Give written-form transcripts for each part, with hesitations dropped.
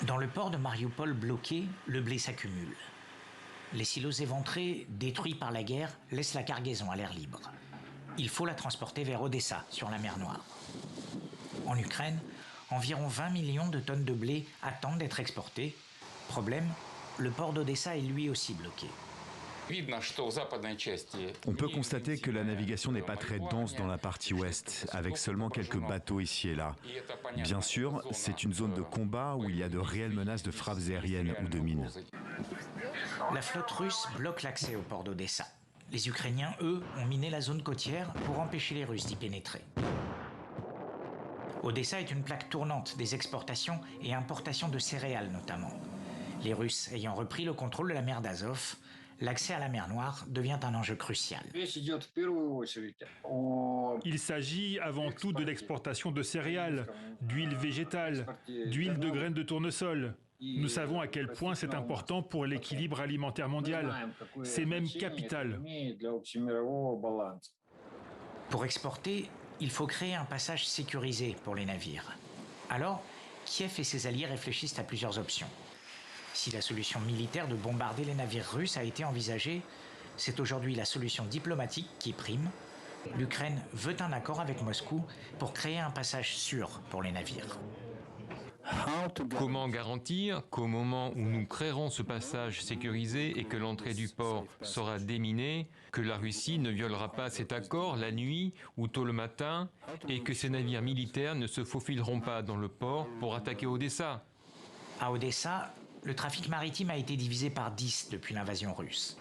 Dans le port de Mariupol bloqué, le blé s'accumule. Les silos éventrés, détruits par la guerre, laissent la cargaison à l'air libre. Il faut la transporter vers Odessa, sur la mer Noire. En Ukraine, environ 20 millions de tonnes de blé attendent d'être exportées. Problème, le port d'Odessa est lui aussi bloqué. On peut constater que la navigation n'est pas très dense dans la partie ouest, avec seulement quelques bateaux ici et là. Bien sûr, c'est une zone de combat où il y a de réelles menaces de frappes aériennes ou de mines. La flotte russe bloque l'accès au port d'Odessa. Les Ukrainiens, eux, ont miné la zone côtière pour empêcher les Russes d'y pénétrer. Odessa est une plaque tournante des exportations et importations de céréales notamment. Les Russes ayant repris le contrôle de la mer d'Azov, l'accès à la mer Noire devient un enjeu crucial. Il s'agit avant tout de l'exportation de céréales, d'huile végétale, d'huile de graines de tournesol. Nous savons à quel point c'est important pour l'équilibre alimentaire mondial. C'est même capital. Pour exporter, il faut créer un passage sécurisé pour les navires. Alors, Kiev et ses alliés réfléchissent à plusieurs options. Si la solution militaire de bombarder les navires russes a été envisagée, c'est aujourd'hui la solution diplomatique qui prime. L'Ukraine veut un accord avec Moscou pour créer un passage sûr pour les navires. Comment garantir qu'au moment où nous créerons ce passage sécurisé et que l'entrée du port sera déminée, que la Russie ne violera pas cet accord la nuit ou tôt le matin et que ces navires militaires ne se faufileront pas dans le port pour attaquer Odessa? À Odessa, le trafic maritime a été divisé par 10 depuis l'invasion russe.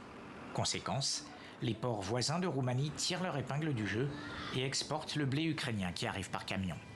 Conséquence, les ports voisins de Roumanie tirent leur épingle du jeu et exportent le blé ukrainien qui arrive par camion.